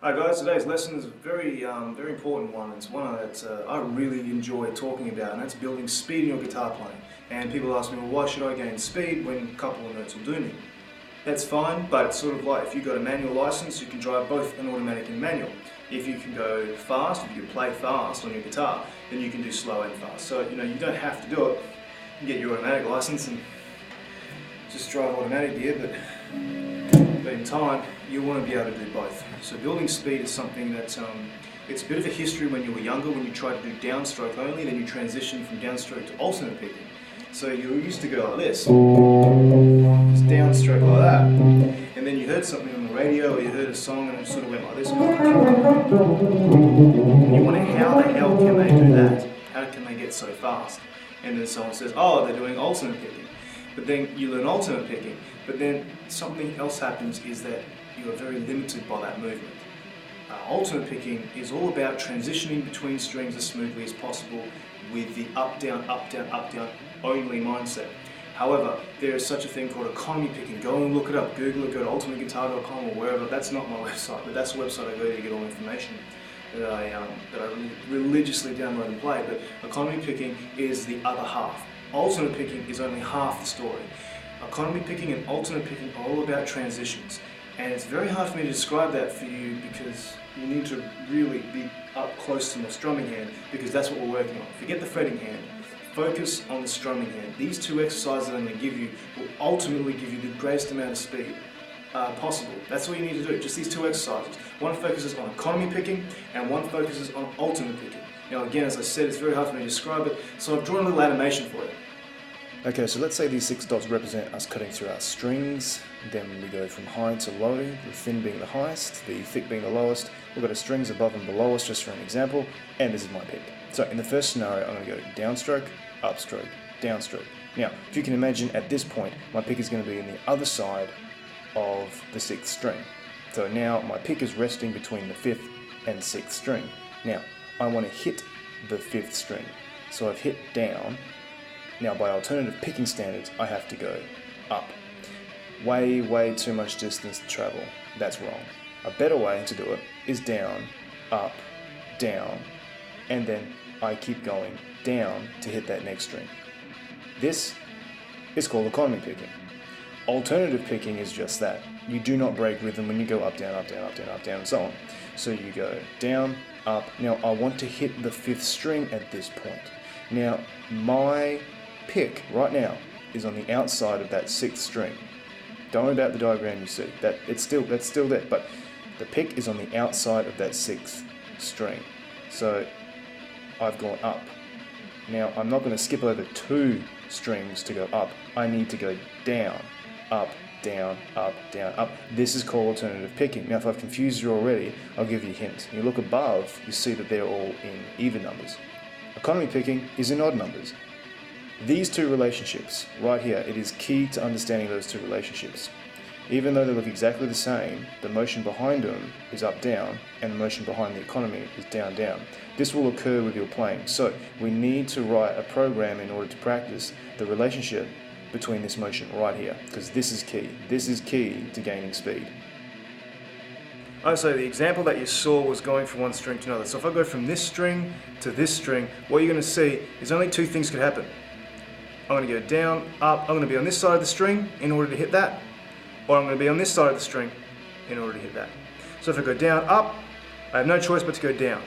Hi guys, today's lesson is a very important one. It's one that I really enjoy talking about, and that's building speed in your guitar playing. And people ask me, well, why should I gain speed when a couple of notes will do me? That's fine, but it's sort of like if you've got a manual license, you can drive both an automatic and manual. If you can go fast, if you can play fast on your guitar, then you can do slow and fast. So, you don't have to do it. You can get your automatic license and just drive automatic gear, but in time, you want to be able to do both. So building speed is something that, it's a bit of a history when you were younger, when you tried to do downstroke only, then you transitioned from downstroke to alternate picking. So you used to go like this, just downstroke like that, and then you heard something on the radio or you heard a song and it sort of went like this. And you wonder, how the hell can they do that? How can they get so fast? And then someone says, oh, they're doing alternate picking. But then you learn alternate picking, but then something else happens is that you are very limited by that movement. Alternate picking is all about transitioning between strings as smoothly as possible with the up, down, only mindset. However, there is such a thing called economy picking. Go and look it up, Google it, go to ultimateguitar.com or wherever. That's not my website, but that's the website I go to get all information that I religiously download and play. But economy picking is the other half. Alternate picking is only half the story. Economy picking and alternate picking are all about transitions. And it's very hard for me to describe that for you because you need to really be up close to my strumming hand, because that's what we're working on. Forget the fretting hand. Focus on the strumming hand. These two exercises that I'm going to give you will ultimately give you the greatest amount of speed possible. That's all you need to do, just these two exercises. One focuses on economy picking and one focuses on alternate picking. Now again, as I said, it's very hard for me to describe it, so I've drawn a little animation for you. Okay, so let's say these 6 dots represent us cutting through our strings. Then we go from high to low, the thin being the highest, the thick being the lowest. We've got our strings above and below us, just for an example, and this is my pick. So in the first scenario, I'm going to go downstroke, upstroke, downstroke. Now, if you can imagine, at this point, my pick is going to be on the other side of the 6th string. So now my pick is resting between the 5th and 6th string. Now, I want to hit the 5th string. So I've hit down. Now, by alternative picking standards, I have to go up. Way too much distance to travel. That's wrong. A better way to do it is down, up, down, and then I keep going down to hit that next string. This is called economy picking. Alternative picking is just that. You do not break rhythm when you go up, down, and so on. So you go down, up. Now, I want to hit the 5th string at this point. Now, my pick right now is on the outside of that 6th string. Don't worry about the diagram you see. That's still there, but the pick is on the outside of that 6th string. So I've gone up. Now I'm not going to skip over 2 strings to go up. I need to go down, up, down, up, down, up. This is called alternative picking. Now if I've confused you already, I'll give you a hint. You look above, you see that they're all in even numbers. Economy picking is in odd numbers. These two relationships, right here, it is key to understanding those two relationships. Even though they look exactly the same, the motion behind them is up-down, and the motion behind the economy is down-down. This will occur with your playing, so we need to write a program in order to practice the relationship between this motion right here, because this is key. This is key to gaining speed. So the example that you saw was going from one string to another. So if I go from this string to this string, what you're going to see is only 2 things could happen. I'm going to go down, up, I'm going to be on this side of the string in order to hit that, or I'm going to be on this side of the string in order to hit that. So if I go down, up, I have no choice but to go down.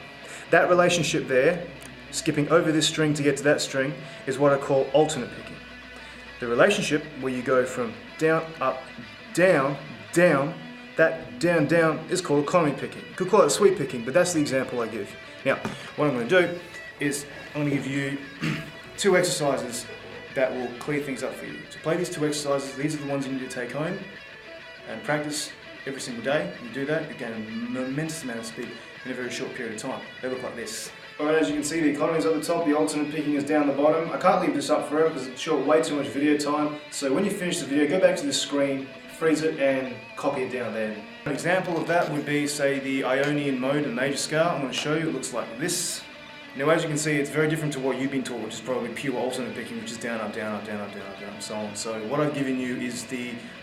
That relationship there, skipping over this string to get to that string, is what I call alternate picking. The relationship where you go from down, up, down, down, that down is called economy picking. You could call it sweep picking, but that's the example I give. Now, what I'm going to do is I'm going to give you 2 exercises that will clear things up for you. To play these 2 exercises, these are the ones you need to take home and practice every single day. You do that, you gain an immense amount of speed in a very short period of time. They look like this. Alright, as you can see, the economy is at the top, the alternate picking is down the bottom. I can't leave this up forever because it's short way too much video time. So when you finish the video, go back to the screen, freeze it and copy it down there. An example of that would be, say, the Ionian mode in major scale. I'm going to show you, it looks like this. Now, as you can see, it's very different to what you've been taught, which is probably pure alternate picking, which is down, up, down, up, down, up, down, up, down, and so on. So what I've given you is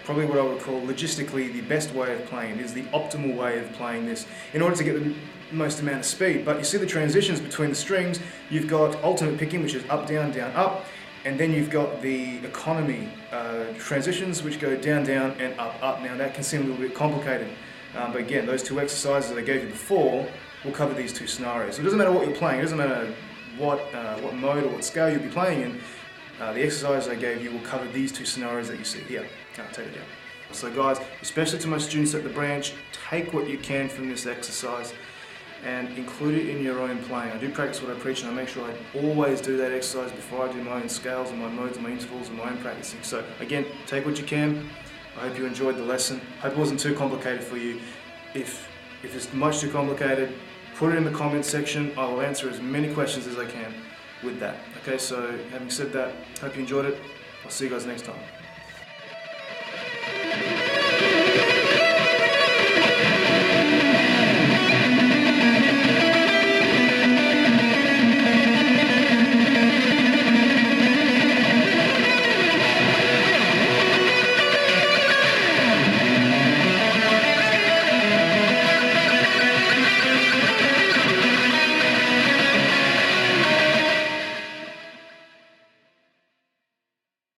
probably what I would call logistically the best way of playing. It is the optimal way of playing this in order to get the most amount of speed. But you see the transitions between the strings. You've got alternate picking, which is up, down, up, and then you've got the economy transitions, which go down, down, and up, up. Now that can seem a little bit complicated, but again, those two exercises that I gave you before will cover these two scenarios. So it doesn't matter what you're playing, it doesn't matter what mode or what scale you'll be playing in, the exercise I gave you will cover these two scenarios that you see here. Can't take it down. So guys, especially to my students at the branch, take what you can from this exercise and include it in your own playing. I do practice what I preach, and I make sure I always do that exercise before I do my own scales and my modes and my intervals and my own practicing. So again, take what you can. I hope you enjoyed the lesson. I hope it wasn't too complicated for you. If it's much too complicated, put it in the comments section. I will answer as many questions as I can with that. Okay, so having said that, hope you enjoyed it. I'll see you guys next time.